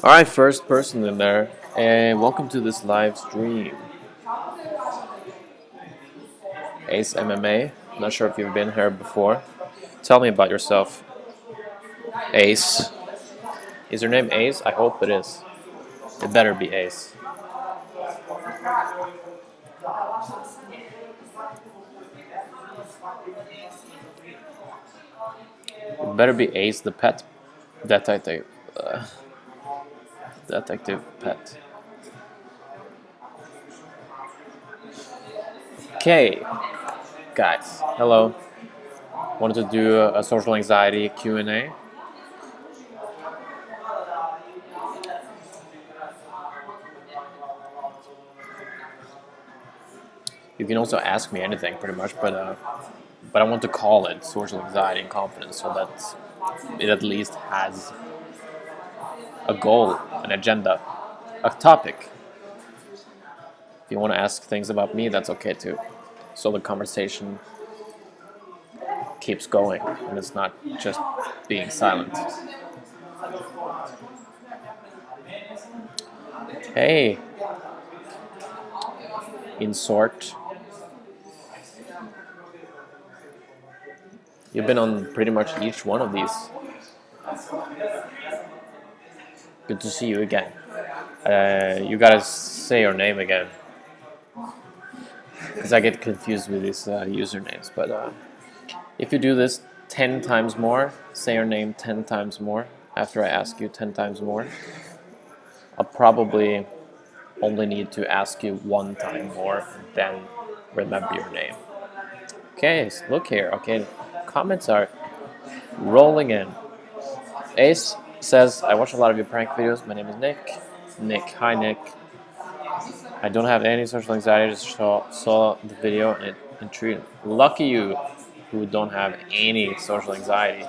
All right, first person in there, and welcome to this live stream. Ace MMA. Not sure if you've been here before. Tell me about yourself, Ace. Is your name Ace? I hope it is. It better be Ace. It better be Ace, the pet detective. Detective pet. Okay, guys. Hello. Wanted to do a social anxiety Q&A. You can also ask me anything, pretty much, but I want to call it social anxiety and confidence, so that it at least has a goal, an agenda, a topic. If you want to ask things about me, that's okay too. So the conversation keeps going, and it's not just being silent. Hey, in sort. You've been on pretty much each one of these. Good to see you again. You gotta say your name again, because I get confused with these usernames. But if you do this 10 times more, say your name 10 times more, after I ask you 10 times more, I'll probably only need to ask you one time more and then remember your name. Okay, look here. Okay, comments are rolling in. Ace says, I watch a lot of your prank videos. My name is Nick. Nick, hi Nick. I don't have any social anxiety, just saw the video and it intrigued. Lucky you who don't have any social anxiety.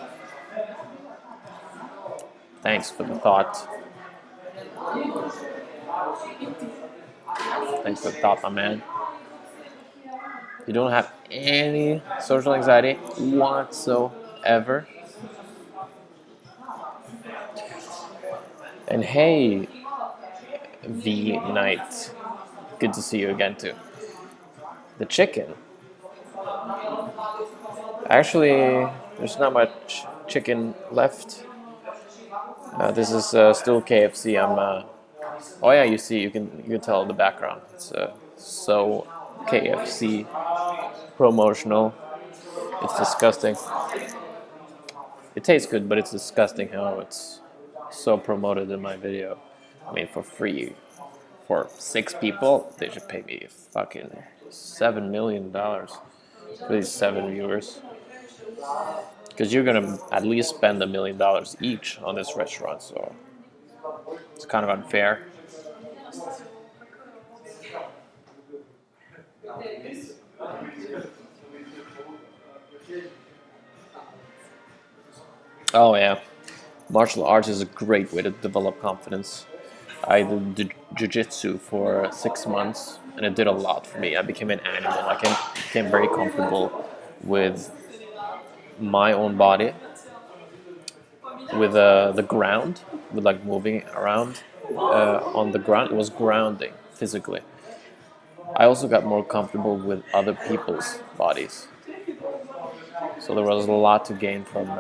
Thanks for the thought. Thanks for the thought, my man. You don't have any social anxiety whatsoever. And hey, V Knight. Good to see you again too. The chicken. Actually, there's not much chicken left. This is still KFC. Oh yeah, you can tell the background. It's so KFC promotional. It's disgusting. It tastes good, but it's disgusting how it's so promoted in my video. I mean, for free. For 6 people, they should pay me fucking $7 million for these 7 viewers. Because you're gonna at least spend $1 million each on this restaurant, so it's kind of unfair. Oh yeah, martial arts is a great way to develop confidence. I did jiu-jitsu for 6 months, and it did a lot for me. I became an animal. Became very comfortable with my own body, with the ground, with like moving around on the ground. It was grounding physically. I also got more comfortable with other people's bodies. So there was a lot to gain from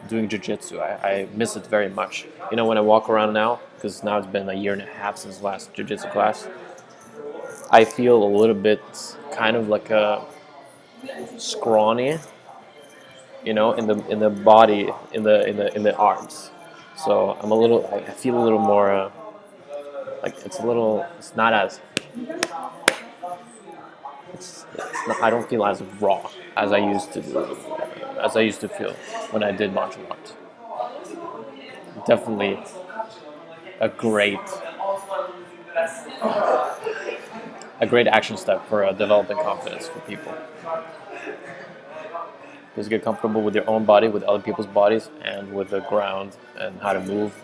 doing jiu-jitsu. I miss it very much. You know, when I walk around now, because now it's been a year and a half since last jiu-jitsu class, I feel a little bit kind of like a scrawny, you know, in the body, in the arms. So I feel a little more like it's not as I don't feel as raw as I used to feel when I did martial arts. Definitely a great a great action step for developing confidence for people. Just get comfortable with your own body, with other people's bodies, and with the ground and how to move.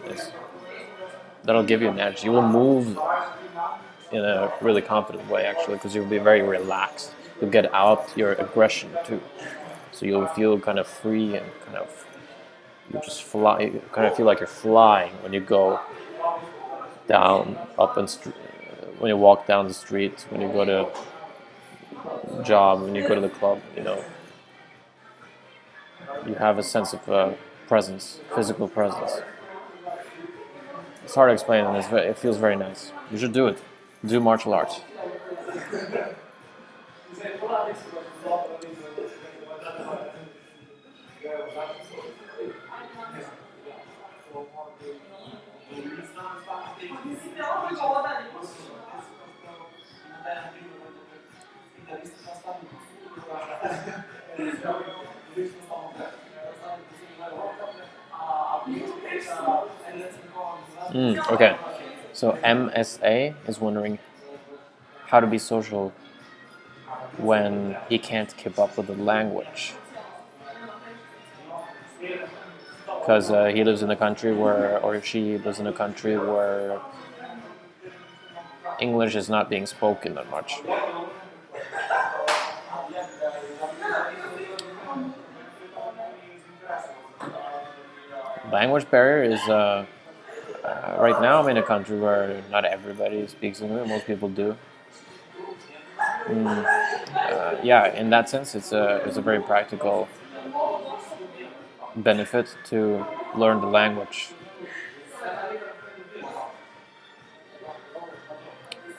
That'll give you an edge. You will move in a really confident way, actually, because you'll be very relaxed. You'll get out your aggression too, so you'll feel kind of free and kind of you just fly. You kind of feel like you're flying when you go down up and when you walk down the street, when you go to job, when you go to the club. You have a sense of presence, physical presence. It's hard to explain, and it feels very nice. You should do it. Do martial arts. Okay, so MSA is wondering how to be social when he can't keep up with the language. Because he lives in a country where, or she lives in a country where English is not being spoken that much. Language barrier is right now I'm in a country where not everybody speaks English. Most people do. Yeah, in that sense, it's a very practical benefit to learn the language,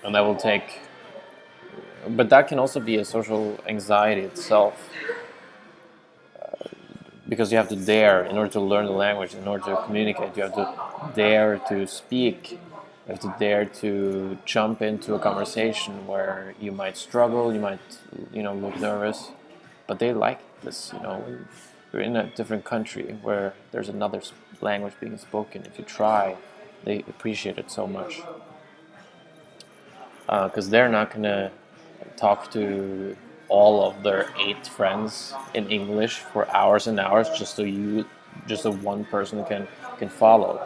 and that will take. But that can also be a social anxiety itself, because you have to dare, in order to learn the language, in order to communicate, you have to dare to speak. You have to dare to jump into a conversation where you might struggle, you might, look nervous, but they like this. You're in a different country where there's another language being spoken. If you try, they appreciate it so much, because they're not gonna talk to all of their 8 friends in English for hours and hours just so one person can follow.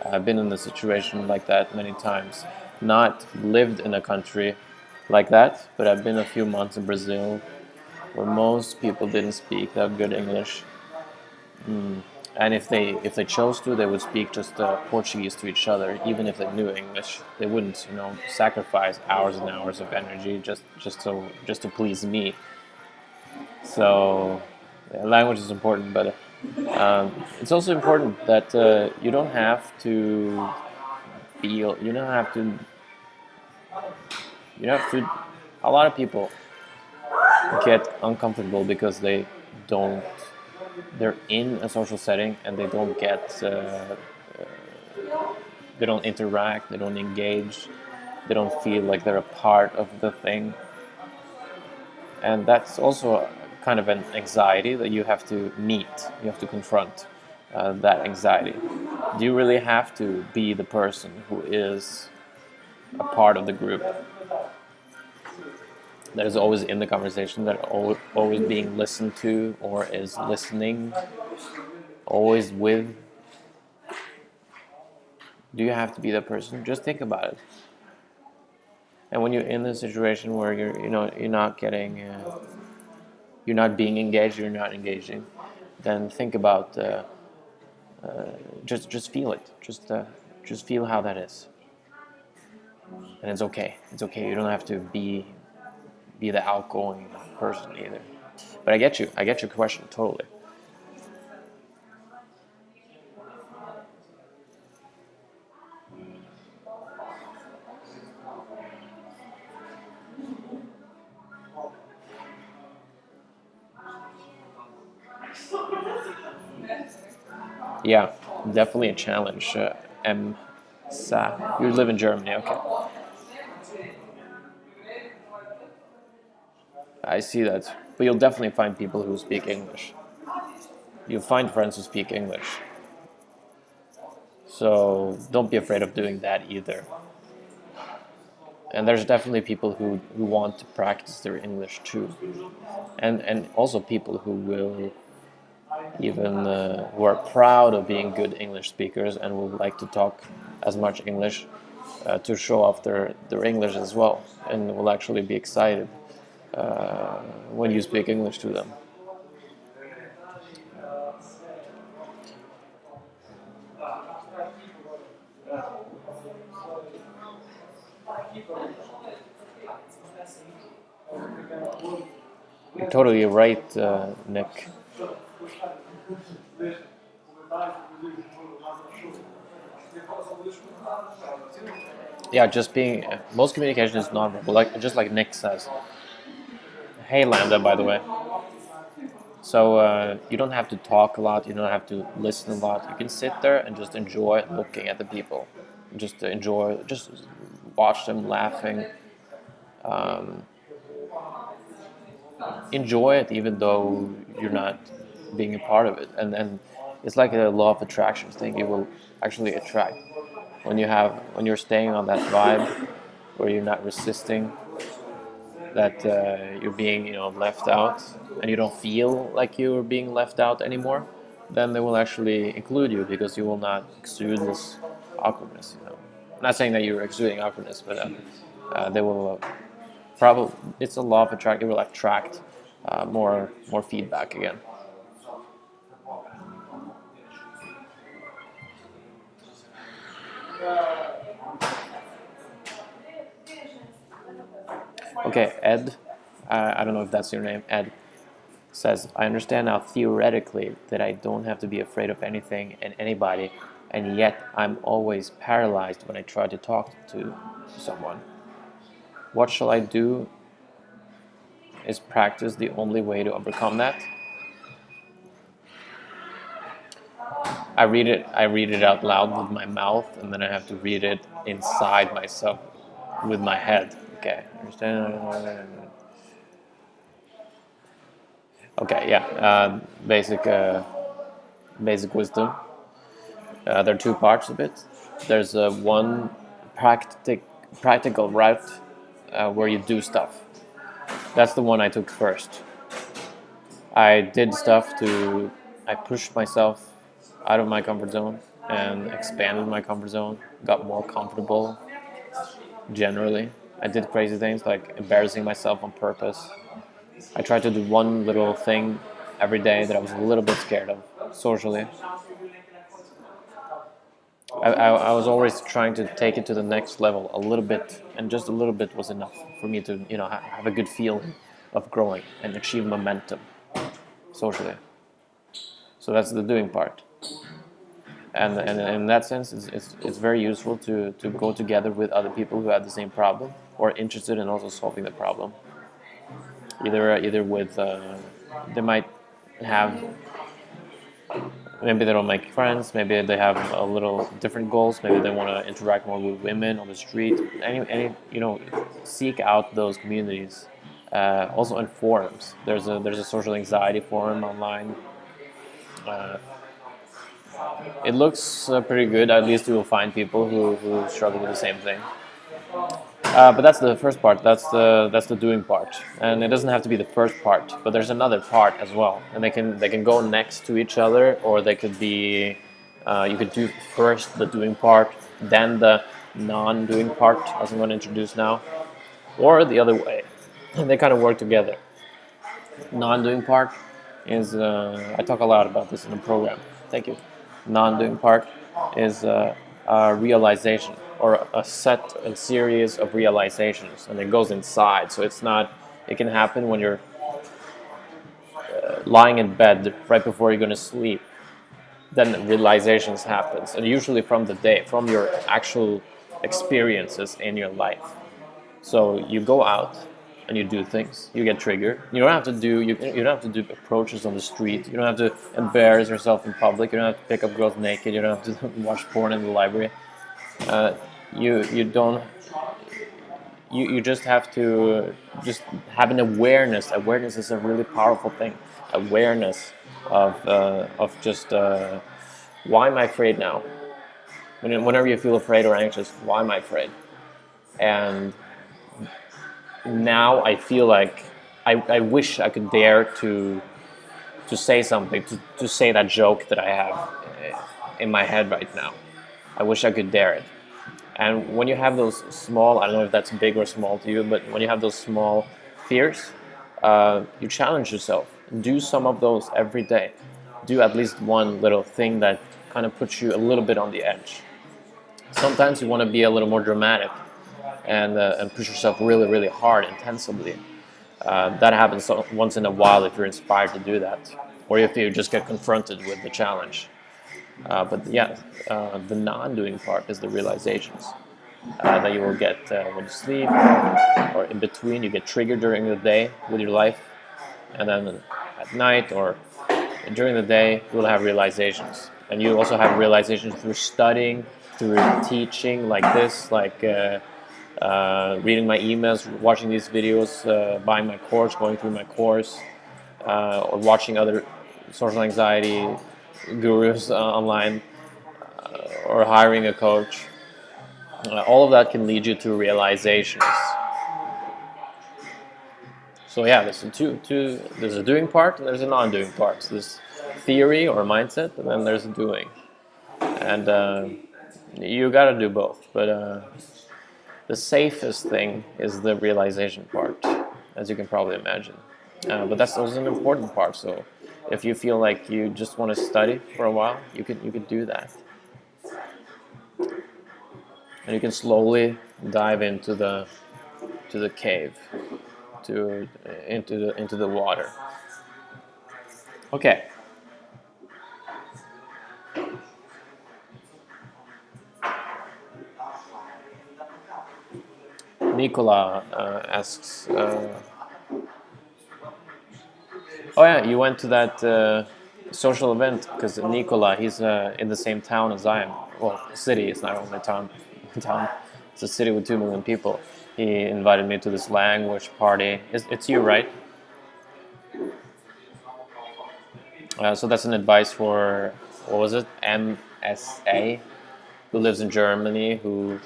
I've been in a situation like that many times. Not lived in a country like that, but I've been a few months in Brazil where most people didn't speak that good English. And if they chose to, they would speak just Portuguese to each other, even if they knew English. They wouldn't, sacrifice hours and hours of energy just to please me. So, language is important, but it's also important that you don't have to feel. You don't have to. You don't have to. A lot of people get uncomfortable because they're in a social setting and they don't they don't interact, they don't engage, they don't feel like they're a part of the thing. And that's also kind of an anxiety that you have to meet, you have to confront that anxiety. Do you really have to be the person who is a part of the group, that is always in the conversation, that always being listened to or is listening, always with? Do you have to be that person? Just think about it. And when you're in a situation where you're not getting, you're not being engaged, you're not engaging, then think about just feel it. Just feel how that is. And it's okay. It's okay. You don't have to be the outgoing person either. But I get you. I get your question totally. Yeah, definitely a challenge. You live in Germany, okay? I see that. But you'll definitely find people who speak English. You'll find friends who speak English. So don't be afraid of doing that either. And there's definitely people who want to practice their English too, and also people who will even who are proud of being good English speakers and would like to talk as much English to show off their English as well, and will actually be excited when you speak English to them. You're totally right, Nick. Yeah, just being most communication is nonverbal, like just like Nick says. Hey, Lambda, by the way. So you don't have to talk a lot. You don't have to listen a lot. You can sit there and just enjoy looking at the people. Just enjoy, just watch them laughing. Um, Enjoy it, even though you're not being a part of it. And it's like a law of attraction thing. You will actually attract when you're staying on that vibe, where you're not resisting that you're being left out, and you don't feel like you're being left out anymore, then they will actually include you because you will not exude this awkwardness. I'm not saying that you're exuding awkwardness, but they will probably, it's a law of attraction. It will attract more feedback again. Okay, Ed, I don't know if that's your name. Ed says, I understand now theoretically that I don't have to be afraid of anything and anybody, and yet I'm always paralyzed when I try to talk to someone. What shall I do? Is practice the only way to overcome that? I read it out loud with my mouth, and then I have to read it inside myself with my head. Okay, understand? Okay, yeah. Basic wisdom. There are two parts of it. There's one practical route where you do stuff. That's the one I took first. I did stuff I pushed myself out of my comfort zone and expanded my comfort zone, got more comfortable generally. I did crazy things like embarrassing myself on purpose. I tried to do one little thing every day that I was a little bit scared of socially. I was always trying to take it to the next level a little bit, and just a little bit was enough for me to have a good feeling of growing and achieve momentum socially. So that's the doing part. And in that sense, it's very useful to go together with other people who have the same problem or are interested in also solving the problem. Either with they might have, maybe they don't make friends, maybe they have a little different goals, maybe they want to interact more with women on the street. Seek out those communities. Also in forums, there's a social anxiety forum online. It looks pretty good. At least you will find people who struggle with the same thing. But that's the first part. That's the doing part, and it doesn't have to be the first part. But there's another part as well, and they can go next to each other, or they could be. You could do first the doing part, then the non-doing part, as I'm going to introduce now, or the other way. They kind of work together. Non-doing part is I talk a lot about this in the program. Thank you. Non-doing part is a realization or a series of realizations, and it goes inside. So it's not. It can happen when you're lying in bed right before you're going to sleep. Then realizations happens, and usually from the day, from your actual experiences in your life. So you go out and you do things. You get triggered. You don't have to do approaches on the street. You don't have to embarrass yourself in public. You don't have to pick up girls naked. You don't have to watch porn in the library. You don't. You just have to just have an awareness. Awareness is a really powerful thing. Awareness of just why am I afraid now? Whenever you feel afraid or anxious, why am I afraid? And now I feel like I wish I could dare to say something, to say that joke that I have in my head right now. I wish I could dare it. And when you have those small, I don't know if that's big or small to you, but when you have those small fears, you challenge yourself. Do some of those every day. Do at least one little thing that kind of puts you a little bit on the edge. Sometimes you want to be a little more dramatic and push yourself really, really hard, intensively. That happens once in a while if you're inspired to do that, or if you just get confronted with the challenge. But yeah, the non-doing part is the realizations that you will get when you sleep, or in between. You get triggered during the day with your life, and then at night or during the day you will have realizations. And you also have realizations through studying, through teaching like this, like reading my emails, watching these videos, buying my course, going through my course, or watching other social anxiety gurus online, or hiring a coach. All of that can lead you to realizations. So yeah, there's there's a doing part and there's a non-doing part. So there's theory or mindset, and then there's a doing. And you gotta do both. But the safest thing is the realization part, as you can probably imagine. But that's also an important part. So if you feel like you just want to study for a while, you could do that, and you can slowly dive into the cave, into the water. Okay. Nicola asks, oh yeah, you went to that social event because Nicola, he's in the same town as I am. Well, city, it's not only town. Town, it's a city with 2 million people. He invited me to this language party. It's you, right? So that's an advice for, what was it, MSA, who lives in Germany, who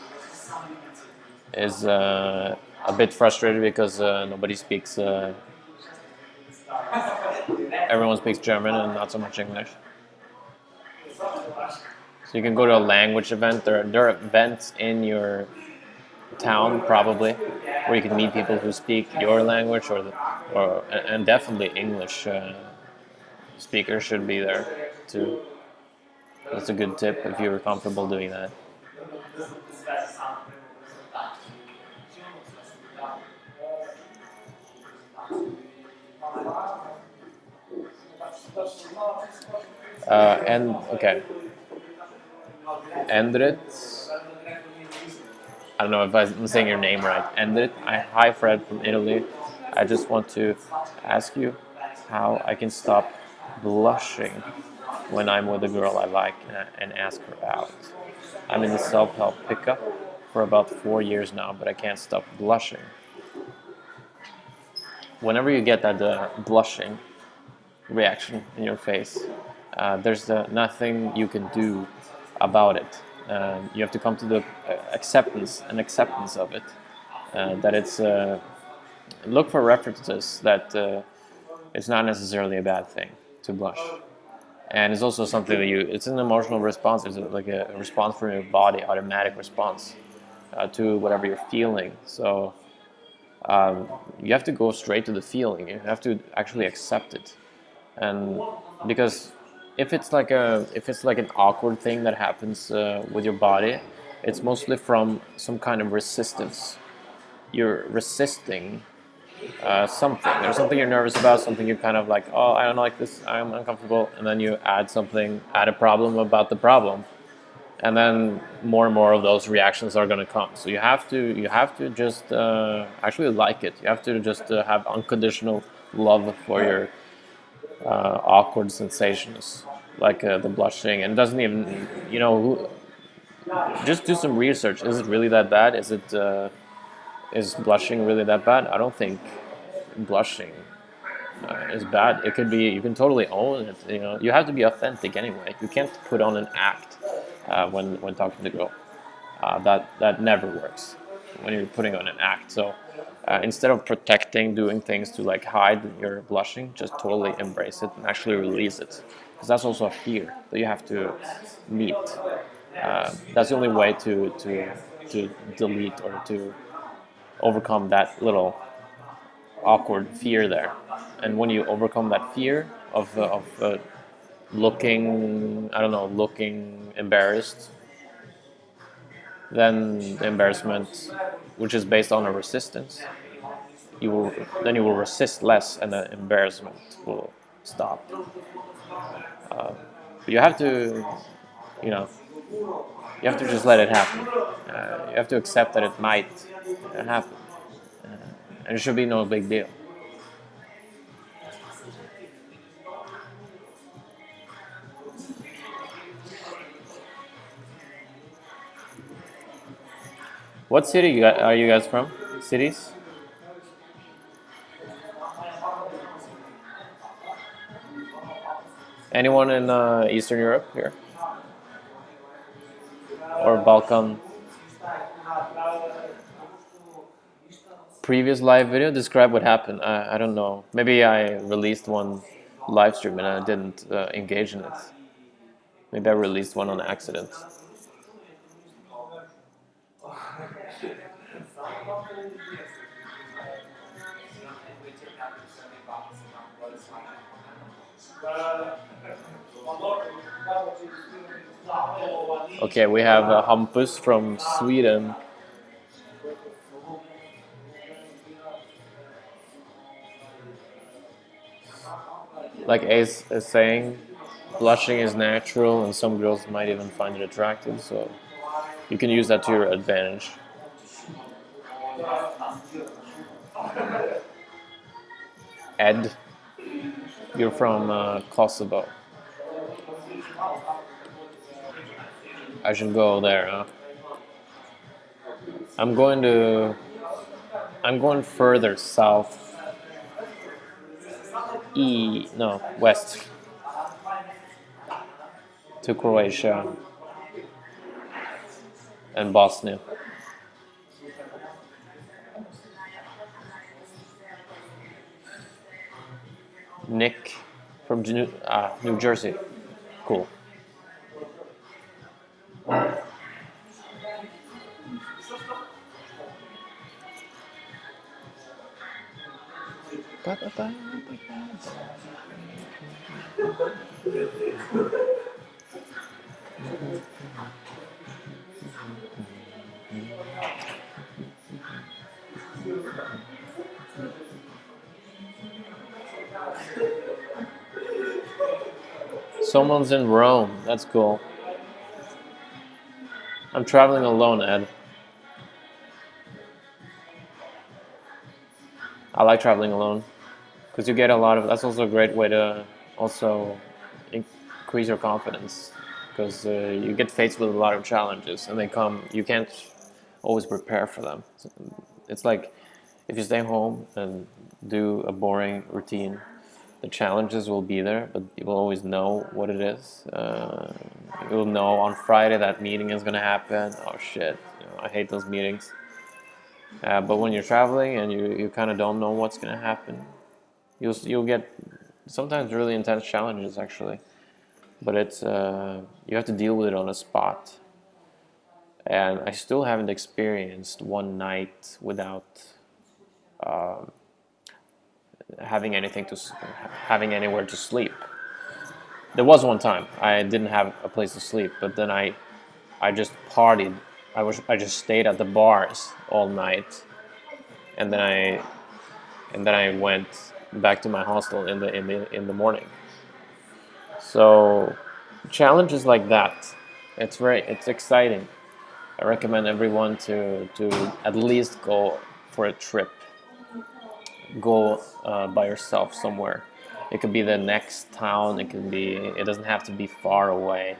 is a bit frustrated because nobody speaks, everyone speaks German and not so much English. So you can go to a language event. There are events in your town probably where you can meet people who speak your language, and definitely English speakers should be there too. That's a good tip if you're comfortable doing that. And okay, Endrit. I don't know if I'm saying your name right. Endrit. Hi, Fred from Italy. I just want to ask you how I can stop blushing when I'm with a girl I like and ask her out. I'm in the self-help pickup for about 4 years now, but I can't stop blushing. Whenever you get that blushing reaction in your face, there's nothing you can do about it. You have to come to the acceptance of it. That it's look for references that it's not necessarily a bad thing to blush, and it's also something that it's an emotional response. It's like a response from your body, automatic response to whatever you're feeling. So you have to go straight to the feeling. You have to actually accept it, and because if it's like an awkward thing that happens with your body, it's mostly from some kind of resistance. You're resisting something. There's something you're nervous about, something you're kind of like, oh, I don't like this, I'm uncomfortable, and then you add a problem about the problem, and then more and more of those reactions are going to come. So you have to just actually like it. You have to just have unconditional love for your awkward sensations, like the blushing. And it doesn't even, just do some research. Is it really that bad? Is blushing really that bad? I don't think blushing is bad. It could be. You can totally own it. You have to be authentic anyway. You can't put on an act when talking to the girl. That never works when you're putting on an act. So instead of protecting, doing things to like hide your blushing, just totally embrace it and actually release it, because that's also a fear that you have to meet. That's the only way to delete or to overcome that little awkward fear there. And when you overcome that fear of looking, I don't know, looking embarrassed, then the embarrassment, which is based on a resistance, you will then you will resist less, and the embarrassment will stop. But you have to, you know, you have to just let it happen. You have to accept that it might happen, and it should be no big deal. What city are you guys from? Cities? Anyone in Eastern Europe here or Balkan? Previous live video. Describe what happened. I don't know. Maybe I released one live stream and I didn't engage in it. Maybe I released one on accident. Okay, we have Hampus from Sweden. Like Ace is saying, blushing is natural, and some girls might even find it attractive. So you can use that to your advantage. Ed, you're from Kosovo. I should go there, huh? I'm going to. I'm going further south. No, west to Croatia and Bosnia. Nick from New Jersey. Cool. Someone's in Rome. That's cool. I'm traveling alone, Ed. I like traveling alone because you get a lot of. That's also a great way to also increase your confidence, because you get faced with a lot of challenges and they come. You can't always prepare for them. It's like if you stay home and do a boring routine, the challenges will be there, but you will always know what it is. You'll know on Friday that meeting is gonna happen. Oh shit! I hate those meetings. But when you're traveling and you kind of don't know what's gonna happen, you'll get sometimes really intense challenges actually. But it's you have to deal with it on the spot. And I still haven't experienced one night without having having anywhere to sleep. There was one time I didn't have a place to sleep, but then I just partied. I just stayed at the bars all night, and then I went back to my hostel in the morning. So challenges like that, it's exciting. I recommend everyone to at least go for a trip. Go by yourself somewhere. It could be the next town. It doesn't have to be far away.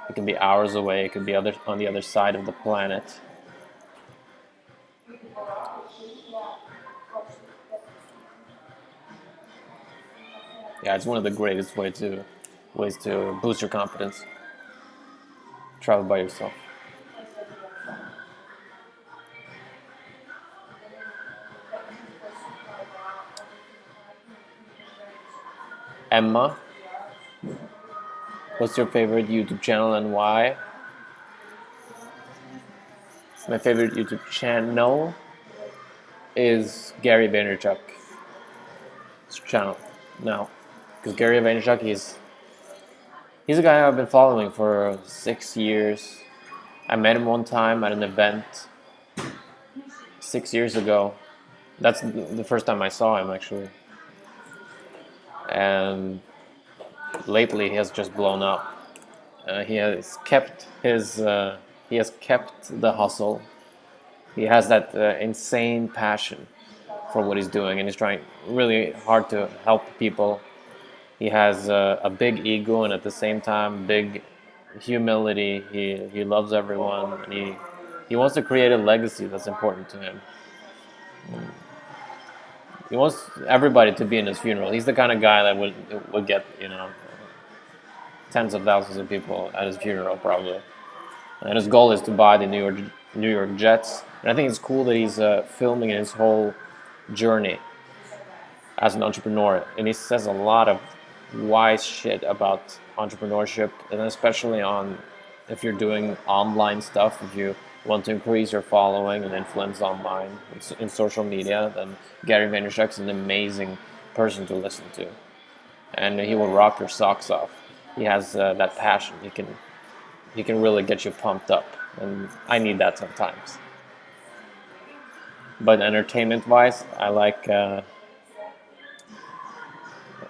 It can be hours away. It could be on the other side of the planet. Yeah, it's one of the greatest ways to boost your confidence. travel by yourself? Emma, what's your favorite YouTube channel and why? My favorite YouTube channel is Gary Vaynerchuk's channel now, because Gary Vaynerchuk he's a guy I've been following for 6 years. I met him one time at an event 6 years ago. That's the first time I saw him actually, and lately he has just blown up. He has kept the hustle. He has that insane passion for what he's doing, and he's trying really hard to help people. He has a big ego, and at the same time, big humility. He loves everyone, and he wants to create a legacy that's important to him. He wants everybody to be in his funeral. He's the kind of guy that would get tens of thousands of people at his funeral probably. And his goal is to buy the New York Jets. And I think it's cool that he's filming his whole journey as an entrepreneur, and he says a lot of wise shit about entrepreneurship, and especially on if you're doing online stuff, if you want to increase your following and influence online in social media, then Gary Vaynerchuk's an amazing person to listen to, and he will rock your socks off. He has that passion. He can really get you pumped up, and I need that sometimes. But entertainment-wise, I like H3.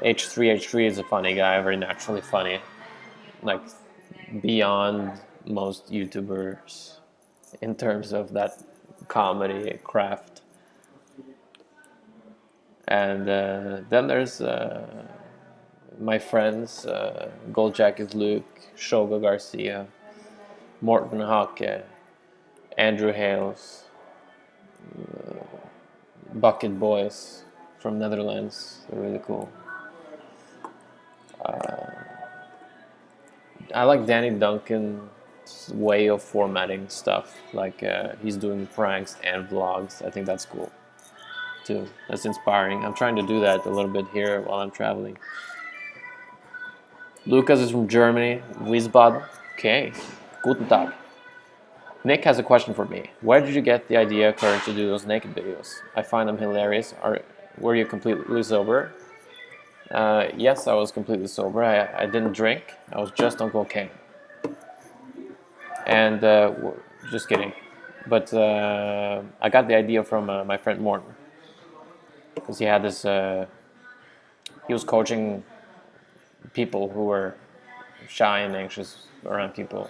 H3 is a funny guy, very naturally funny, like beyond most YouTubers in terms of that comedy craft. And then there's my friends, Gold Jacket Luke, Shoga Garcia, Morten Hake, Andrew Hales, Bucket Boys from Netherlands. They're really cool. I like Danny Duncan's way of formatting stuff. Like he's doing pranks and vlogs. I think that's cool too. That's inspiring. I'm trying to do that a little bit here while I'm traveling. Lucas is from Germany. Wiesbaden. Okay. Guten Tag. Nick has a question for me. Where did you get the idea, Kurt, to do those naked videos? I find them hilarious. Were you completely sober? Yes, I was completely sober. I didn't drink. I was just on cocaine. And just kidding. But I got the idea from my friend Morten, because he had this. He was coaching people who were shy and anxious around people.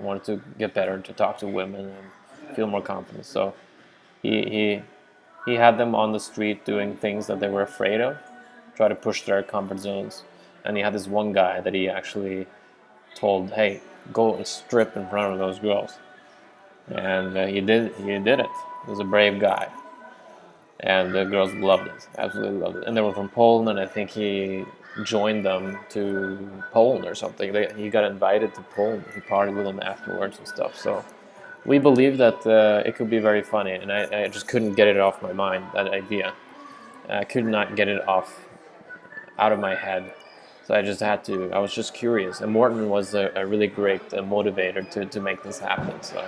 Wanted to get better, to talk to women and feel more confident. So he had them on the street doing things that they were afraid of, try to push their comfort zones. And he had this one guy that he actually told, "Hey, go and strip in front of those girls." And he did it. He was a brave guy. And the girls loved it, absolutely loved it. And they were from Poland, and I think he joined them to Poland or something. He got invited to Poland. He partied with them afterwards and stuff. So we believe that it could be very funny, and I just couldn't get it off my mind, that idea. I could not get it out of my head. So I just had to, I was just curious. And Morten was a really great motivator to make this happen. So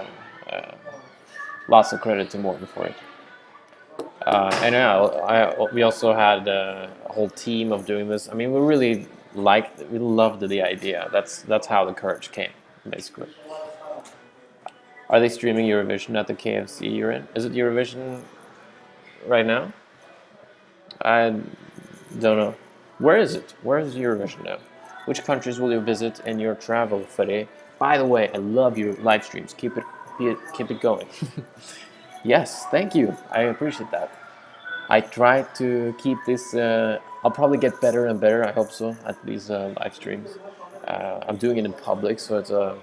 lots of credit to Morten for it. And we also had a whole team of doing this. I mean, we loved the idea. That's how the courage came, basically. Are they streaming Eurovision at the KFC you're in? Is it Eurovision right now? I don't know. Where is it? Where is Eurovision now? Which countries will you visit in your travel, Fede? By the way, I love your live streams. Keep it going. Yes, thank you. I appreciate that. I try to keep this. I'll probably get better and better. I hope so at these live streams. I'm doing it in public, so it's a.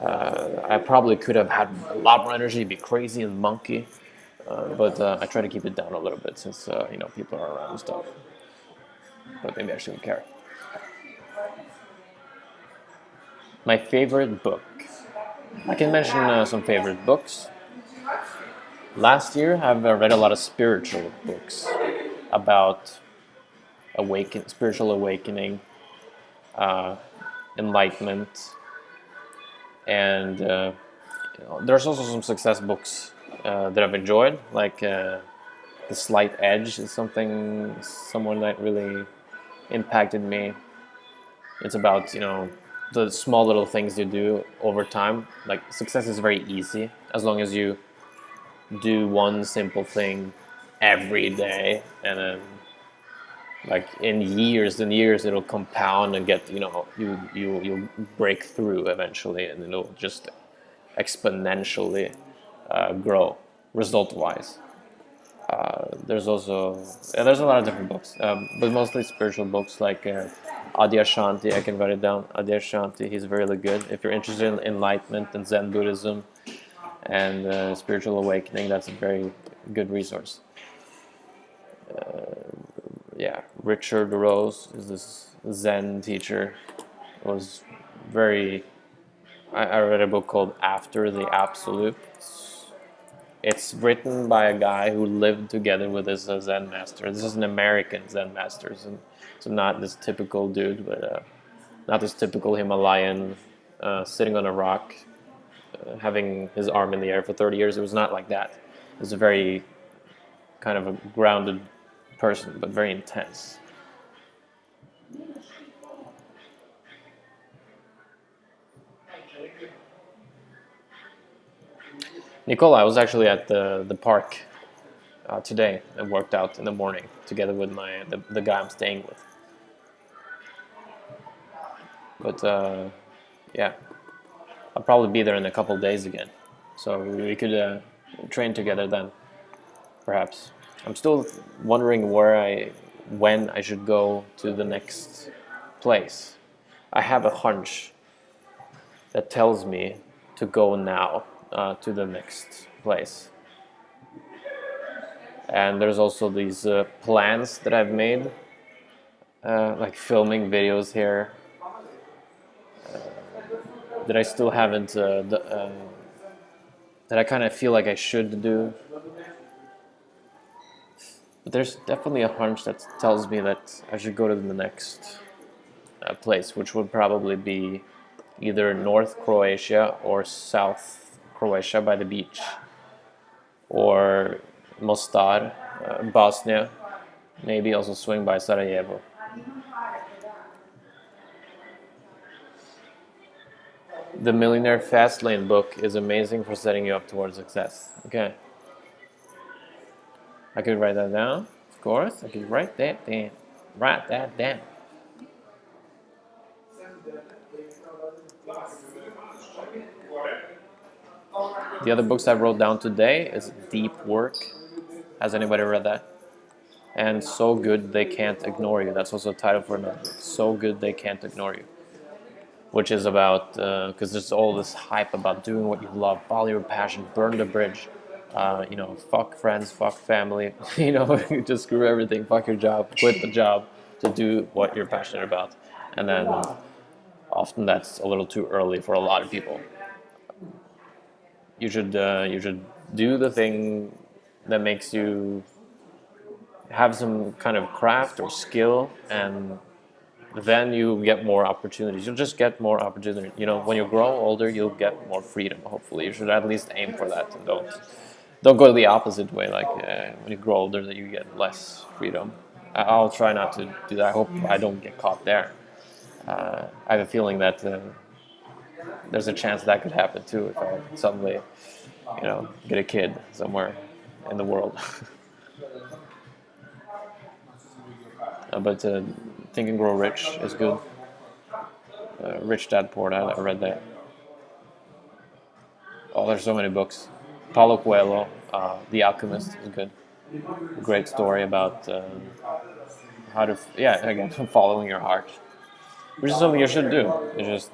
I probably could have had a lot more energy, be crazy and monkey, but I try to keep it down a little bit since people are around and stuff. But maybe I shouldn't care. My favorite book. I can mention some favorite books. Last year, I've read a lot of spiritual books about spiritual awakening, uh, enlightenment, and there's also some success books that I've enjoyed, like The Slight Edge is someone that really impacted me. It's about the small little things you do over time. Like success is very easy as long as you do one simple thing every day, and then like in years and years it'll compound and get you'll break through eventually, and it'll just exponentially grow result wise. There's also there's a lot of different books, but mostly spiritual books like Adyashanti. I can write it down. Adyashanti, he's really good. If you're interested in enlightenment and Zen Buddhism and spiritual awakening, that's a very good resource. Yeah, Richard Rose is this Zen teacher. It was very. I read a book called After the Absolute. It's written by a guy who lived together with his Zen master. This is an American Zen master, so not this typical dude, but not this typical Himalayan sitting on a rock, having his arm in the air for 30 years. It was not like that. It was a very kind of a grounded person, but very intense. Nicola, I was actually at the park today and worked out in the morning together with the guy I'm staying with. But yeah, I'll probably be there in a couple of days again, so we could train together then, perhaps. I'm still wondering when I should go to the next place. I have a hunch that tells me to go now to the next place. And there's also these plans that I've made, like filming videos here, that I still haven't, that I kind of feel like I should do. But there's definitely a hunch that tells me that I should go to the next place, which would probably be either North Croatia or South Croatia by the beach, or Mostar, Bosnia, maybe also swing by Sarajevo. The Millionaire Fastlane book is amazing for setting you up towards success. Okay. I could write that down, of course. I could write that down. Write that down. The other books I wrote down today is Deep Work. Has anybody read that? And So Good They Can't Ignore You. That's also a title for another book. So Good They Can't Ignore You. Which is about, because there's all this hype about doing what you love, follow your passion, burn the bridge. Fuck friends, fuck family, just screw everything, fuck your job, quit the job to do what you're passionate about. And then often that's a little too early for a lot of people. You should do the thing that makes you have some kind of craft or skill, and then you get more opportunities. You'll just get more opportunity. When you grow older, you'll get more freedom. Hopefully, you should at least aim for that, and don't go the opposite way. Like when you grow older, that you get less freedom. I'll try not to do that. I hope I don't get caught there. I have a feeling that there's a chance that could happen too if I suddenly, get a kid somewhere in the world. But Think and Grow Rich is good. Rich Dad Poor Dad, I read that. Oh, there's so many books. Paulo Coelho, The Alchemist is good. Great story about how to, again, following your heart. Which is something you should do. It's just,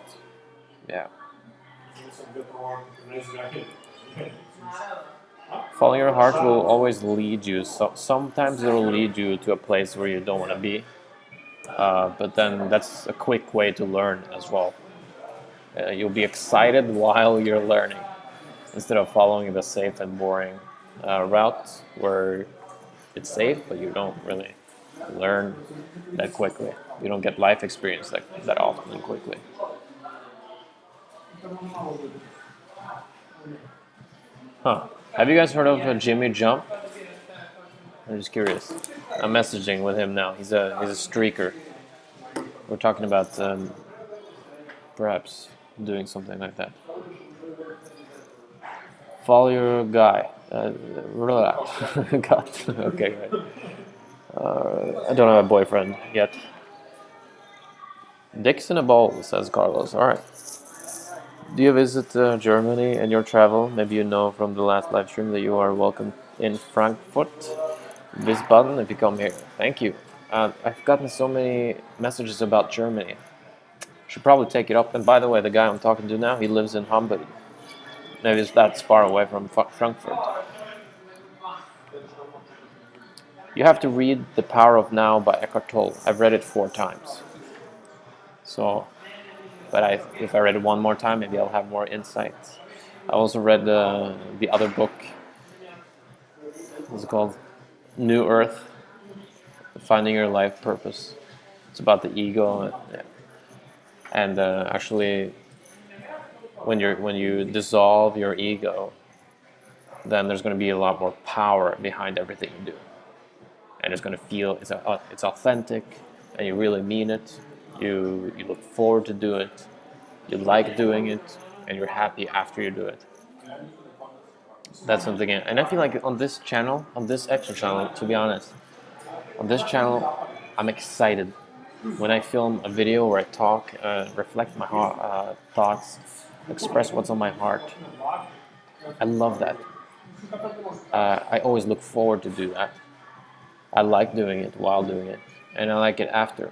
following your heart will always lead you. So sometimes it'll lead you to a place where you don't want to be. But then that's a quick way to learn as well. You'll be excited while you're learning, instead of following the safe and boring route where it's safe, but you don't really learn that quickly. You don't get life experience that often and quickly. Huh. Have you guys heard of Jimmy Jump? I'm just curious. I'm messaging with him now. He's a streaker. We're talking about perhaps doing something like that. Follow your guy. God. Okay, right. I don't have a boyfriend yet. Dicks in a bowl, says Carlos. All right. Do you visit Germany in your travel? Maybe you know from the last live stream that you are welcome in Frankfurt, Wiesbaden, if you come here. Thank you. I've gotten so many messages about Germany. Should probably take it up. And by the way, the guy I'm talking to now, he lives in Hamburg. Maybe that's far away from Frankfurt. You have to read The Power of Now by Eckhart Tolle. I've read it 4 times. So, but if I read it one more time, maybe I'll have more insights. I also read the other book. What's it called? New Earth, Finding Your Life Purpose. It's about the ego, and actually, when you dissolve your ego, then there's going to be a lot more power behind everything you do, and it's going to feel it's authentic, and you really mean it. You look forward to do it. You like doing it, and you're happy after you do it. That's something, and I feel like on this channel, on this extra channel, to be honest, on this channel, I'm excited when I film a video where I talk, reflect my thoughts, express what's on my heart. I love that. I always look forward to do that. I like doing it while doing it, and I like it after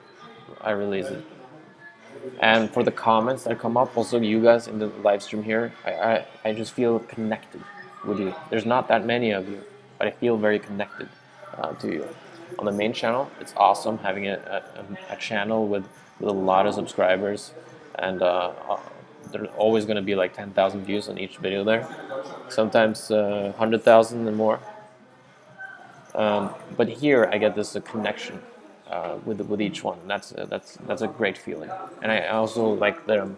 I release it. And for the comments that come up, also you guys in the live stream here, I just feel connected with you. There's not that many of you, but I feel very connected to you. On the main channel, it's awesome having a channel with a lot of subscribers, and there's always going to be like 10,000 views on each video there, sometimes 100,000 and more. But here I get this connection with each one. That's a great feeling, and I also like that I'm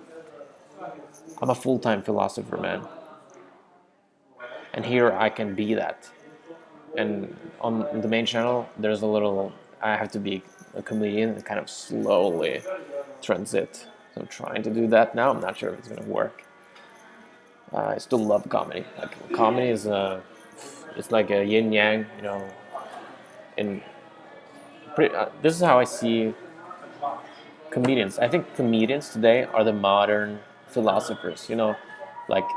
a full-time philosopher, man, and here I can be that. And on the main channel, there's a little. I have to be a comedian and kind of slowly transit. So I'm trying to do that now. I'm not sure if it's gonna work. I still love comedy. Like comedy is it's like a yin yang, you know. This is how I see comedians. I think comedians today are the modern philosophers. You know, like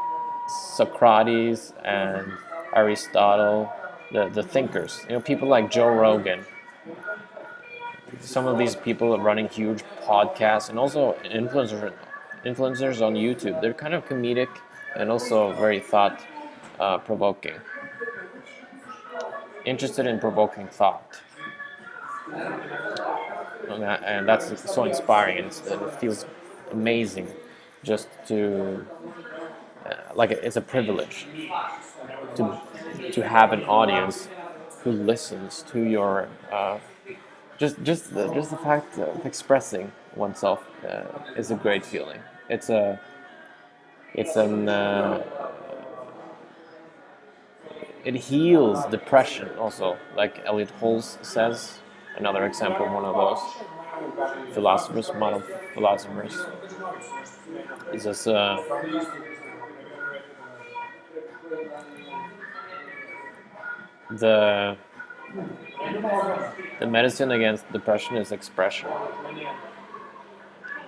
Socrates and Aristotle, the thinkers. You know, people like Joe Rogan. Some of these people are running huge podcasts, and also influencers on YouTube. They're kind of comedic and also very thought provoking. Interested in provoking thought. And that's so inspiring, and it feels amazing just to like it's a privilege to have an audience who listens to your just the fact of expressing oneself is a great feeling. It's an it heals depression also, like Elliot Holmes says. Another example of one of those philosophers, modern philosophers. He says, the medicine against depression is expression.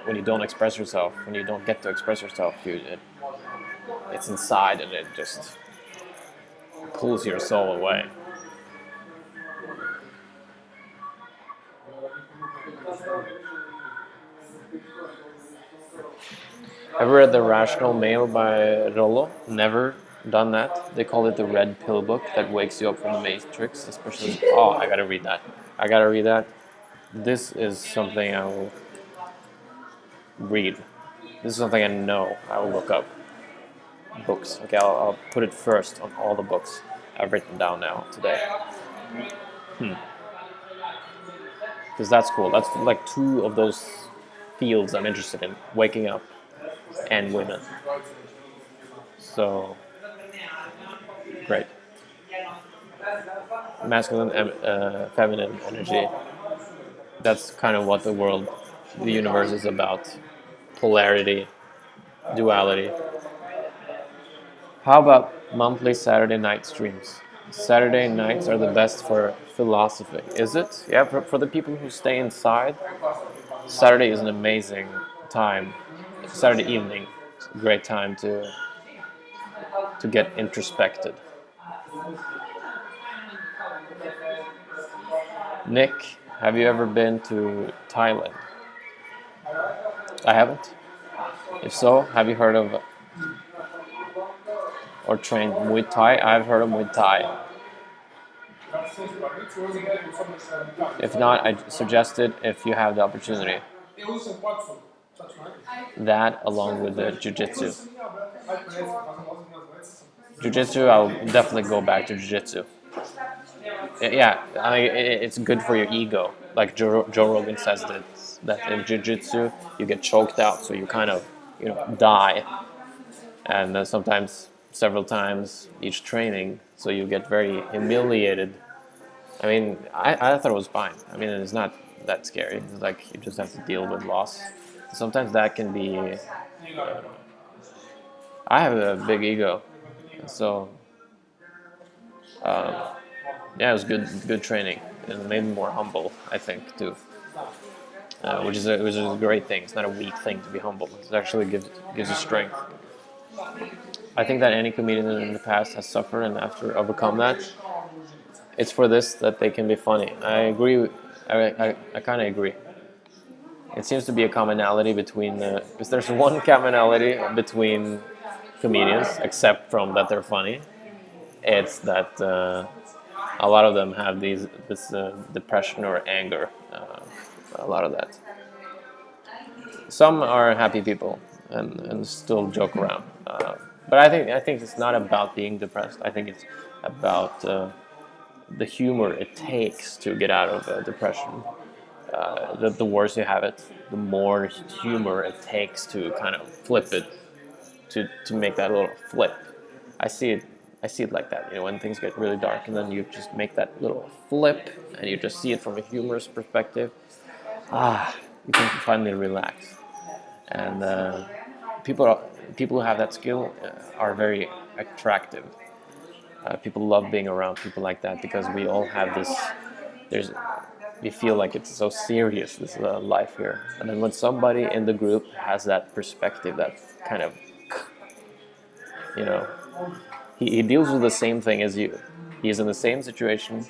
When you don't express yourself, when you don't get to express yourself, it's inside and it just pulls your soul away. Ever read The Rational Male by Rollo? Never done that. They call it the red pill book that wakes you up from the matrix, especially. Oh, I gotta read that. I gotta read that. This is something I will read. This is something I know I will look up. Books. Okay, I'll put it first on all the books I've written down now today. Because that's cool. That's like two of those fields I'm interested in: waking up and women. So great. Masculine and feminine energy. That's kind of what the world, the universe is about. Polarity, duality. How about monthly Saturday night streams? Saturday nights are the best for philosophy. Is it? Yeah, for the people who stay inside, Saturday is an amazing time. Saturday evening, is a great time to get introspected. Nick, have you ever been to Thailand? I haven't. If so, have you heard of or trained Muay Thai? I've heard of Muay Thai. If not, I suggest it if you have the opportunity. That along with the Jiu-Jitsu. Jiu-Jitsu, I'll definitely go back to Jiu-Jitsu. Yeah, it's good for your ego. Like Joe Rogan says that in Jiu-Jitsu you get choked out, so you kind of die, and sometimes several times each training, so you get very humiliated. I mean, I thought it was fine. I mean, it's not that scary. It's like you just have to deal with loss. Sometimes that can be. I have a big ego, so yeah, it was good training, and it made me more humble, I think, too. Which is a great thing. It's not a weak thing to be humble. It actually gives you strength. I think that any comedian in the past has suffered and after overcome that. It's for this that they can be funny. I agree. I kind of agree. It seems to be a commonality between because there's one commonality between comedians, except from that they're funny. It's that a lot of them have this depression or anger. A lot of that. Some are happy people and still joke around. But I think it's not about being depressed. I think it's about the humor it takes to get out of depression. The worse you have it, the more humor it takes to kind of flip it, to make that little flip. I see it like that. When things get really dark, and then you just make that little flip, and you just see it from a humorous perspective. You can finally relax. And people who have that skill are very attractive. People love being around people like that because we all have this. We feel like it's so serious, this life here. And then when somebody in the group has that perspective, that kind of, he deals with the same thing as you. He's in the same situation.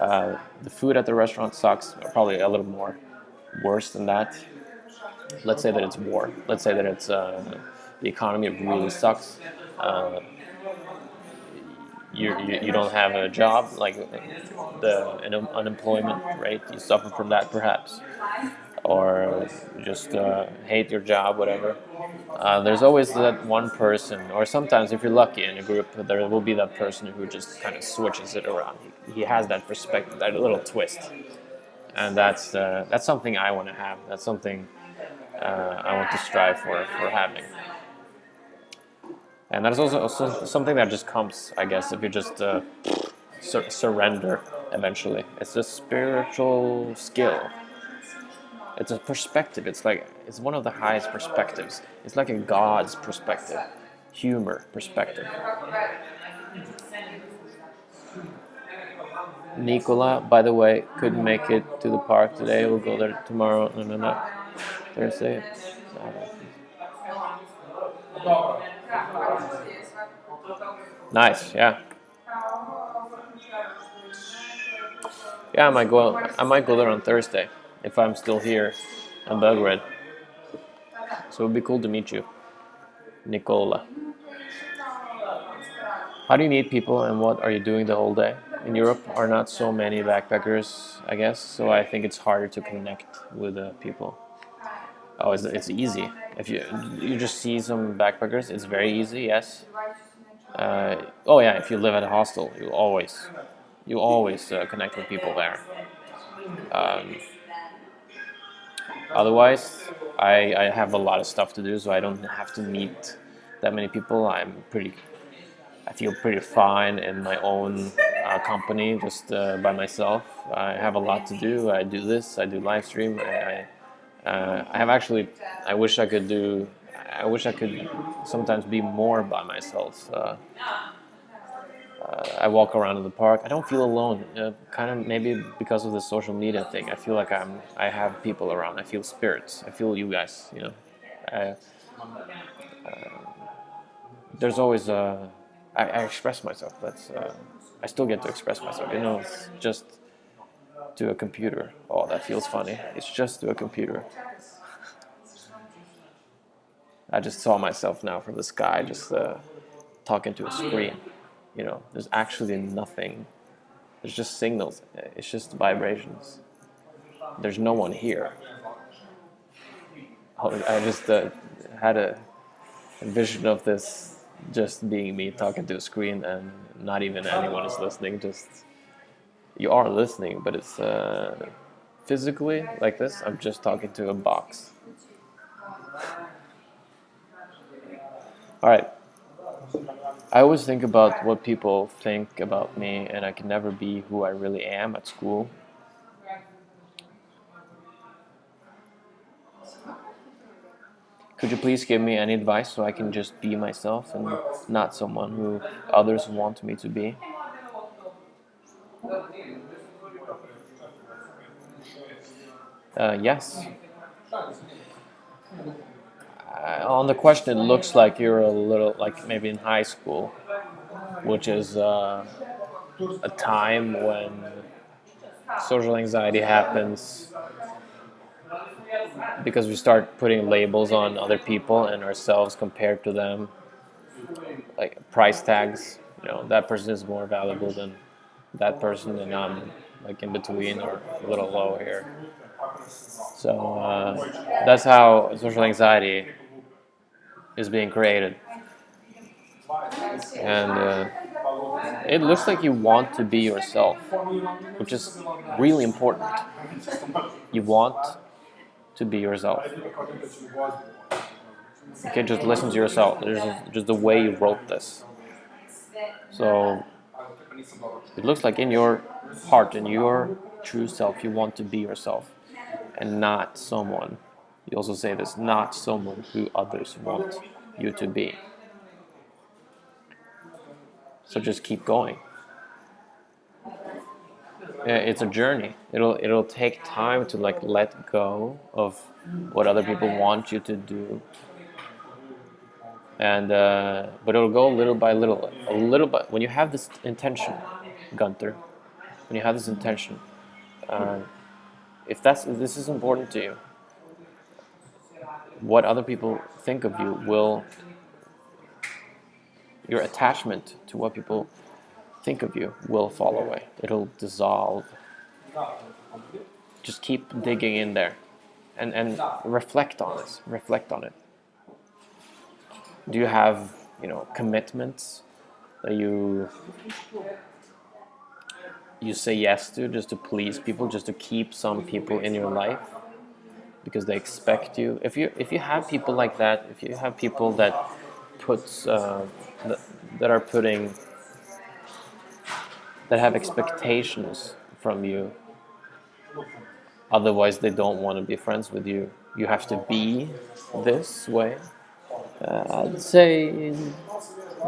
The food at the restaurant sucks, or probably a little more worse than that. Let's say that it's war. Let's say that it's the economy really sucks. You don't have a job, like the unemployment rate, you suffer from that perhaps, or you just hate your job, whatever. There's always that one person, or sometimes if you're lucky in a group, there will be that person who just kind of switches it around. He has that perspective, that little twist, and that's something I want to have. That's something I want to strive for having. And that is also something that just comes, I guess, if you just surrender eventually. It's a spiritual skill. It's a perspective. It's one of the highest perspectives. It's like a God's perspective, humor perspective. Nicola, by the way, couldn't make it to the park today. We'll go there tomorrow. No, Thursday. Nice, yeah. Yeah, I might go there on Thursday if I'm still here in Belgrade. So it would be cool to meet you, Nicola. How do you meet people, and what are you doing the whole day? In Europe are not so many backpackers, I guess, so I think it's harder to connect with people. Oh, it's easy. If you just see some backpackers, it's very easy. Yes. Oh yeah, if you live at a hostel, you always connect with people there. Um, Otherwise, I have a lot of stuff to do, so I don't have to meet that many people. I feel pretty fine in my own company, just by myself. I have a lot to do. I do this. I do live stream. I have actually. I wish I could do. I wish I could sometimes be more by myself. I walk around in the park. I don't feel alone. Kind of maybe because of the social media thing. I feel like I have people around. I feel spirits. I feel you guys. I, there's always I express myself. I still get to express myself. It's just to a computer. Oh, that feels funny. It's just to a computer. I just saw myself now from the sky, just talking to a screen. There's actually nothing. There's just signals. It's just vibrations. There's no one here. I just had a vision of this just being me talking to a screen and not even anyone is listening. Just you are listening, but it's physically like this. I'm just talking to a box. All right. I always think about what people think about me, and I can never be who I really am at school. Could you please give me any advice so I can just be myself and not someone who others want me to be? Yes. On the question, it looks like you're a little, like maybe in high school, which is a time when social anxiety happens because we start putting labels on other people and ourselves compared to them, like price tags. That person is more valuable than that person, and I'm like in between or a little low here. So that's how social anxiety is being created, and it looks like you want to be yourself, which is really important. You want to be yourself. You can just listen to yourself. There's just the way you wrote this. So it looks like in your heart, in your true self, you want to be yourself and not someone. You also say this, not someone who others want you to be. So just keep going. It's a journey. It'll take time to like let go of what other people want you to do, and but it'll go little by little, a little bit. When you have this intention, Gunther, when you have this intention, uh, if this is important to you, what other people think of you will, your attachment to what people think of you will fall away. It'll dissolve. Just keep digging in there, and reflect on this. Reflect on it. Do you have commitments that you say yes to just to please people, just to keep some people in your life because they expect you? If you have people like that, if you have people that puts that are putting that have expectations from you, otherwise they don't want to be friends with you. You have to be this way. I'd say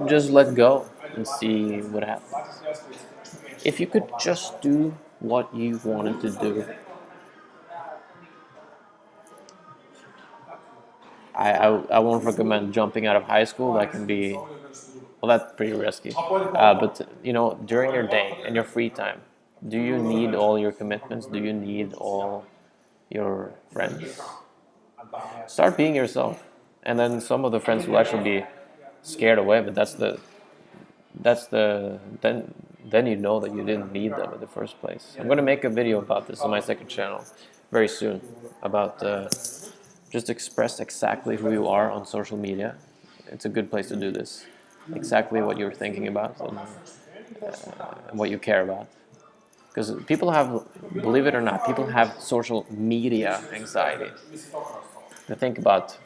just let go and see what happens. If you could just do what you wanted to do, I won't recommend jumping out of high school. That can be, well, that's pretty risky. But during your day and your free time, do you need all your commitments? Do you need all your friends? Start being yourself, and then some of the friends will actually be scared away. But then you know that you didn't need them in the first place. I'm gonna make a video about this on my second channel very soon about Just express exactly who you are on social media. It's a good place to do this. Exactly what you're thinking about and what you care about. Because people have, believe it or not, people have social media anxiety. They think about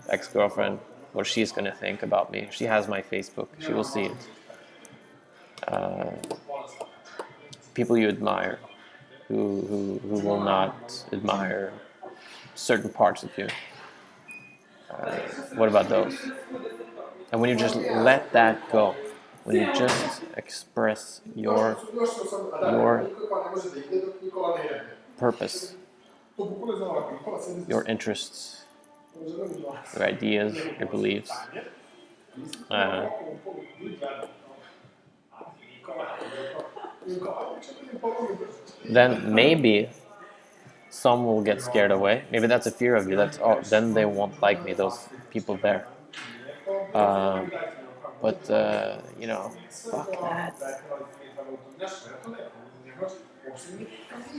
ex-girlfriend, what she's gonna think about me. She has my Facebook. She will see it. People you admire, who will not admire certain parts of you. What about those? And when you just let that go, when you just express your purpose, your interests, your ideas, your beliefs, uh, then maybe some will get scared away. Maybe that's a fear of you. That's, oh, then they won't like me. Those people there. But fuck that.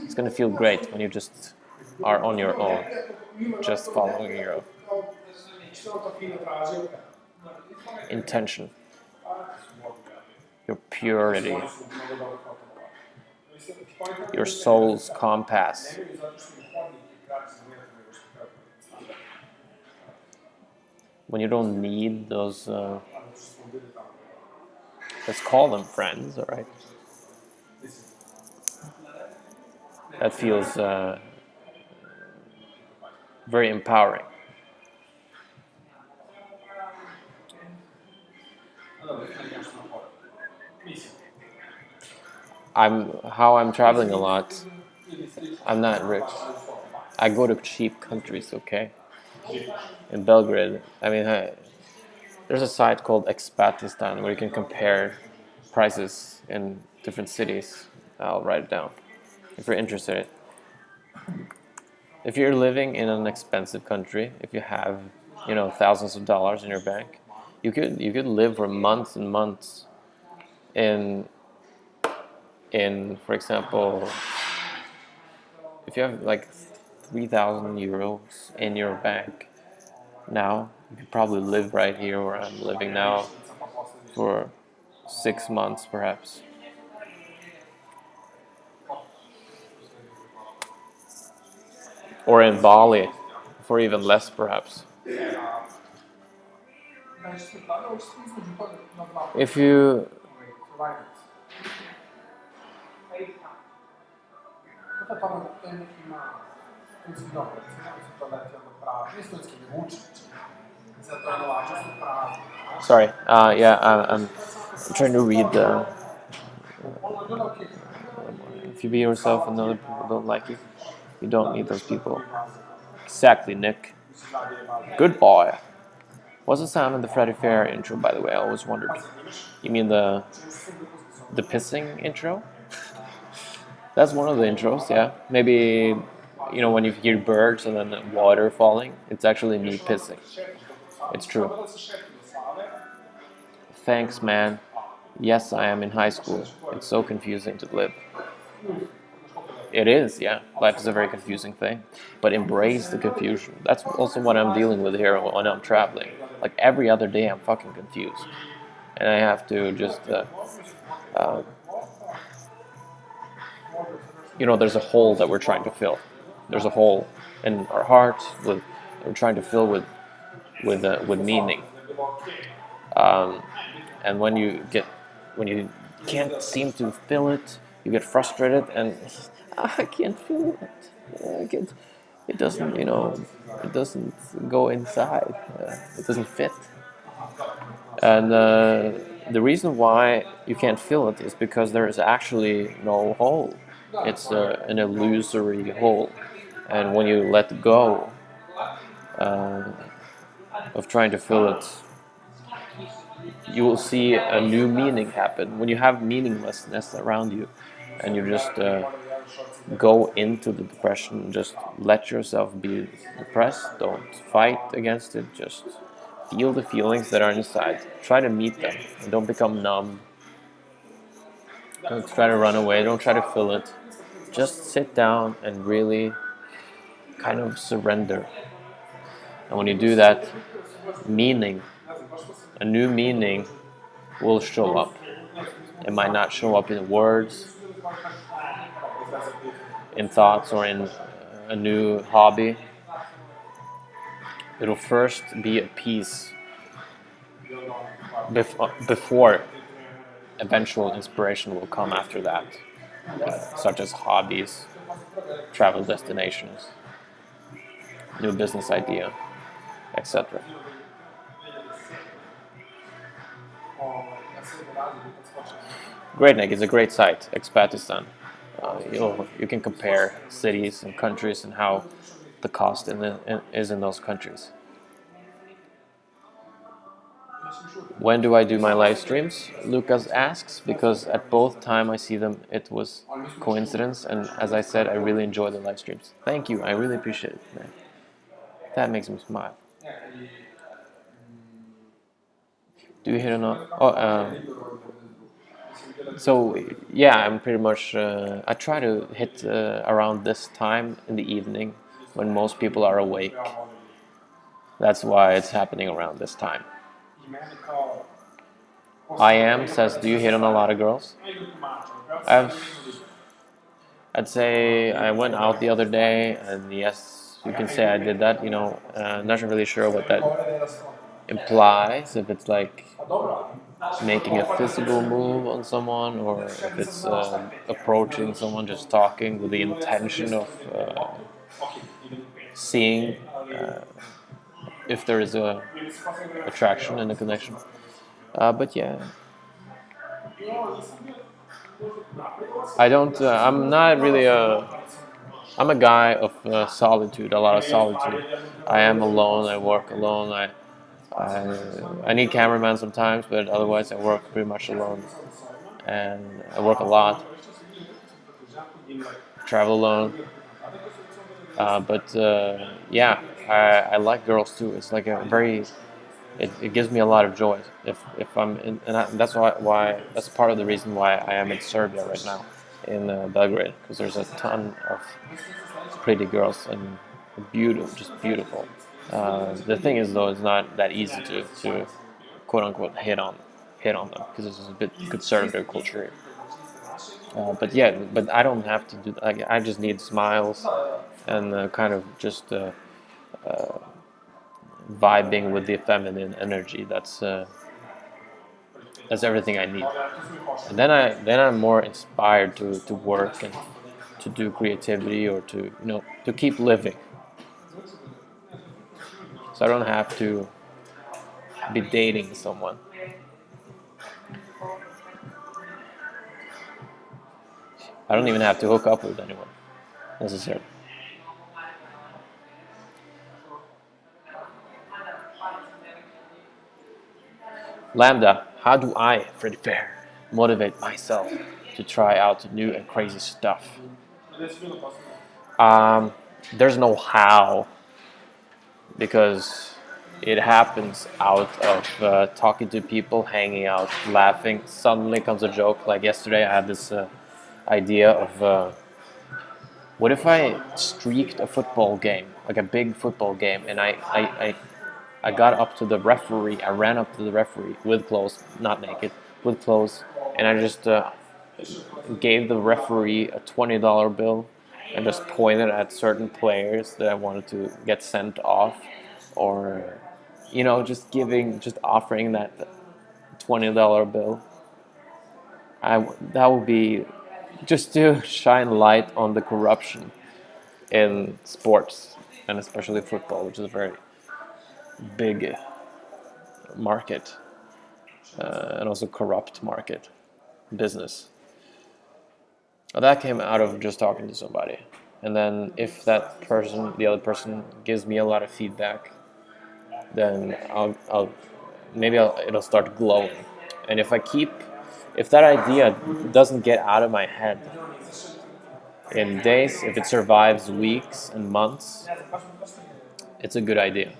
It's gonna feel great when you just are on your own, just following your intention, your purity, your soul's compass. When you don't need those, let's call them friends, all right? That feels very empowering. I'm traveling a lot. I'm not rich. I go to cheap countries, okay? In Belgrade, I mean, there's a site called Expatistan where you can compare prices in different cities. I'll write it down if you're interested. If you're living in an expensive country, if you have, thousands of dollars in your bank, you could live for months and months in for example, if you have like 3,000 euros in your bank now, you could probably live right here where I'm living now for 6 months perhaps. Or in Bali for even less perhaps. If you sorry, yeah, I'm trying to read the. If you be yourself and other people don't like you, you don't need those people. Exactly, Nick. Good boy. What's the sound of the Freddy Fair intro, by the way? I always wondered. You mean the pissing intro? That's one of the intros, yeah. Maybe, when you hear birds and then water falling, it's actually me pissing. It's true. Thanks, man. Yes, I am in high school. It's so confusing to live. It is, yeah. Life is a very confusing thing. But embrace the confusion. That's also what I'm dealing with here when I'm traveling. Like every other day, I'm fucking confused. And I have to just, there's a hole that we're trying to fill. There's a hole in our hearts that we're trying to fill with meaning. And when you can't seem to fill it, you get frustrated and I can't feel it. It doesn't, it doesn't go inside. It doesn't fit. And the reason why you can't feel it is because there is actually no hole. It's an illusory hole. And when you let go of trying to fill it, you will see a new meaning happen. When you have meaninglessness around you and you just go into the depression, just let yourself be depressed, don't fight against it, just feel the feelings that are inside, try to meet them, and don't become numb, don't try to run away, don't try to fill it, just sit down and really kind of surrender And when you do that, meaning, a new meaning will show up. It might not show up in words, in thoughts, or in a new hobby. It'll first be a piece before eventual inspiration will come after that, such as hobbies, travel destinations, new business idea, etc. Great Neck is a great site, Expatistan. You can compare cities and countries and how the cost is in those countries. When do I do my live streams? Lucas asks, because at both time I see them, it was coincidence, and as I said, I really enjoy the live streams. Thank you, I really appreciate it, man. That makes me smile. Do you hear or not? So yeah, I'm pretty much. I try to hit around this time in the evening when most people are awake. That's why it's happening around this time. I am says, do you hit on a lot of girls? I've. I'd say I went out the other day, and yes, you can say I did that. Not really sure what that implies. If it's like making a physical move on someone, or if it's approaching someone, just talking with the intention of seeing if there is a attraction and a connection. But yeah, I don't. I'm not really a. I'm a guy of solitude, a lot of solitude. I am alone. I work alone. I need cameraman sometimes, but otherwise I work pretty much alone, and I work a lot. Travel alone. But yeah, I like girls too. It's like a very. It gives me a lot of joy if I'm in, that's why that's part of the reason why I am in Serbia right now, in Belgrade, because there's a ton of pretty girls and beautiful, just beautiful. The thing is though, it's not that easy to quote unquote hit on them, because it's a bit conservative culture. But yeah, but I don't have to do. I just need smiles and kind of just vibing with the feminine energy. That's everything I need. And then I'm more inspired to work and to do creativity, or to keep living. So I don't have to be dating someone. I don't even have to hook up with anyone necessarily. Lambda, how do I, Freddy Fair, motivate myself to try out new and crazy stuff? Um, there's no how, because it happens out of talking to people, hanging out, laughing. Suddenly comes a joke. Like yesterday, I had this idea of what if I streaked a football game, like a big football game, and I got up to the referee. I ran up to the referee with clothes, not naked, with clothes, and I just gave the referee a $20 bill and just pointed at certain players that I wanted to get sent off, or just offering that $20 bill. That would be just to shine light on the corruption in sports, and especially football, which is a very big market, and also corrupt market business. That came out of just talking to somebody, and then if the other person, gives me a lot of feedback, then it'll start glowing, and if that idea doesn't get out of my head in days, if it survives weeks and months, it's a good idea.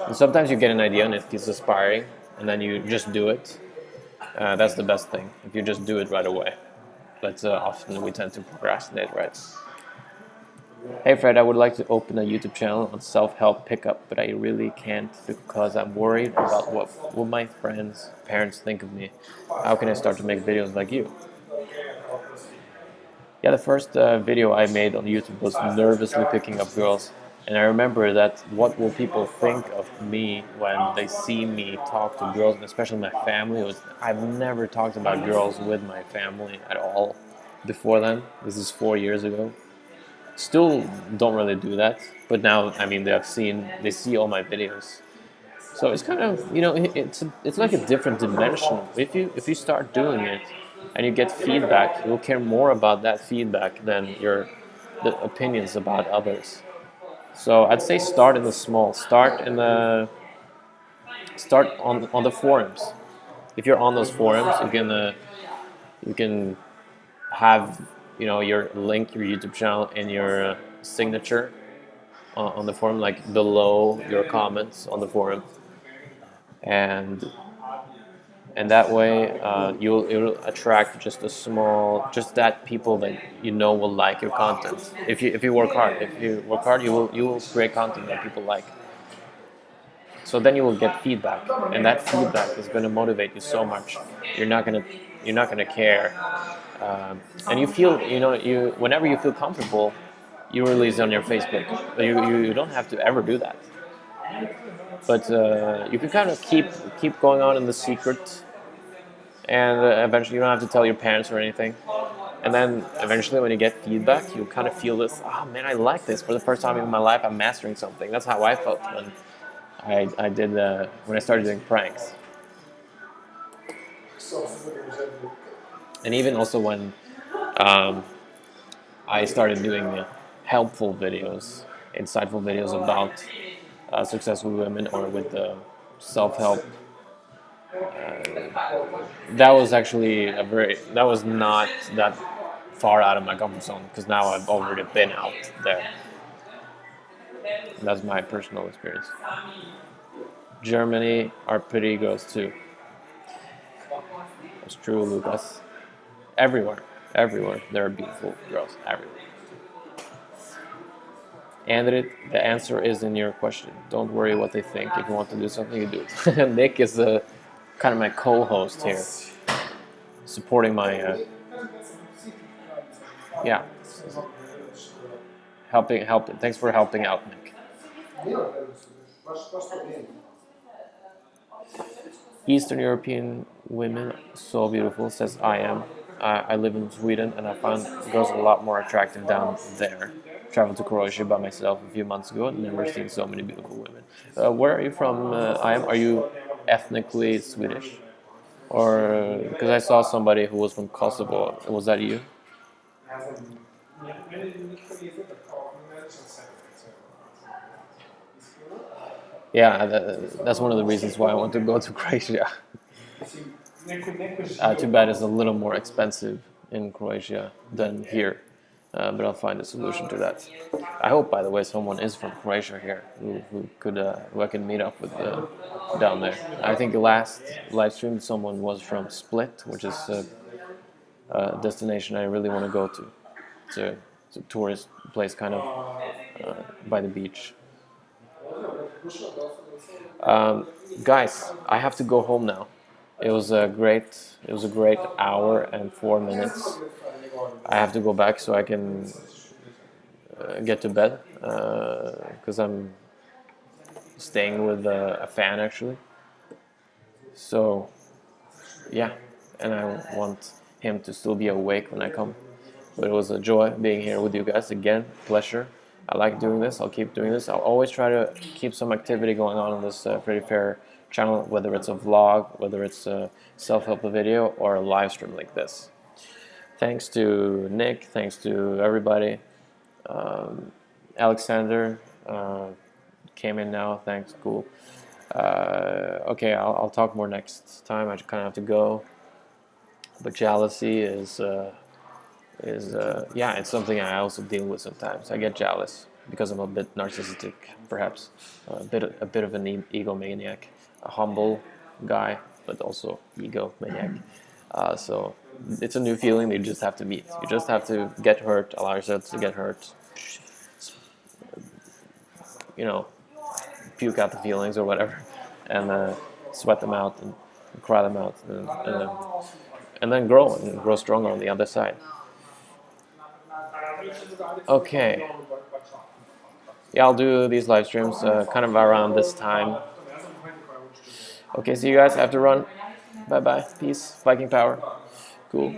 And sometimes you get an idea and it feels inspiring, and then you just do it. That's the best thing, if you just do it right away. But often we tend to procrastinate, right? Hey Fred, I would like to open a YouTube channel on self-help pickup, but I really can't because I'm worried about what will my friends, parents think of me. How can I start to make videos like you? Yeah, the first video I made on YouTube was nervously picking up girls. And I remember that what will people think of me when they see me talk to girls, and especially my family. I've never talked about girls with my family at all before then. This is 4 years ago. Still don't really do that, but now, I mean, they see all my videos. So it's kind of, it's like a different dimension. If you start doing it and you get feedback, you'll care more about that feedback than the opinions about others. So I'd say start in the small. Start on the forums. If you're on those forums, you can have your link, your YouTube channel, and your signature on the forum, like below your comments on the forum, and that way you'll attract just that people that will like your content. If you work hard, you will create content that people like. So then you will get feedback, and that feedback is going to motivate you so much. You're not gonna you're not gonna care, and you feel you whenever you feel comfortable, you release on your Facebook. You don't have to ever do that, but you can kind of keep going on in the secret, and eventually you don't have to tell your parents or anything. And then eventually, when you get feedback, you kind of feel this. Oh man, I like this. For the first time in my life, I'm mastering something. That's how I felt when when I started doing pranks, and even also when um, I started doing helpful videos, insightful videos about successful women or with self-help. That was actually that was not that far out of my comfort zone, because now I've already been out there. That's my personal experience. Germany are pretty girls too. That's true, Lucas. Everywhere, there are beautiful girls everywhere. And the answer is in your question. Don't worry what they think. If you want to do something, you do it. Nick is kind of my co-host here, supporting my yeah, helping. Thanks for helping out, Nick. Eastern European women, so beautiful, says I am. I live in Sweden, and I find girls a lot more attractive down there. Traveled to Croatia by myself a few months ago and never seen so many beautiful women. Where are you from, I am? Are you ethnically Swedish? Or because I saw somebody who was from Kosovo. Was that you? Yeah, that's one of the reasons why I want to go to Croatia. Too bad it's a little more expensive in Croatia than here, but I'll find a solution to that. I hope, by the way, someone is from Croatia here who I can meet up with down there. I think the last live stream someone was from Split, which is a destination I really want to go to. It's a tourist place, kind of by the beach. Guys, I have to go home now. It was a great hour and 4 minutes. I have to go back so I can get to bed, because I'm staying with a fan actually. So yeah, and I want him to still be awake when I come. But it was a joy being here with you guys again. Pleasure. I like doing this. I'll keep doing this. I'll always try to keep some activity going on this Pretty Fair channel, whether it's a vlog, whether it's a self-help video, or a live stream like this. Thanks to Nick. Thanks to everybody. Alexander came in now. Thanks. Cool. Okay, I'll talk more next time. I kind of have to go. But jealousy is yeah, it's something I also deal with sometimes. I get jealous because I'm a bit narcissistic, perhaps a bit of an egomaniac, a humble guy, but also egomaniac. So it's a new feeling that you just have to meet. You just have to get hurt, allow yourself to get hurt, you know, puke out the feelings or whatever, and sweat them out and cry them out, and then grow stronger on the other side. Okay. Yeah, I'll do these live streams kind of around this time. Okay, see you guys. I have to run. Bye bye. Peace. Viking power. Cool.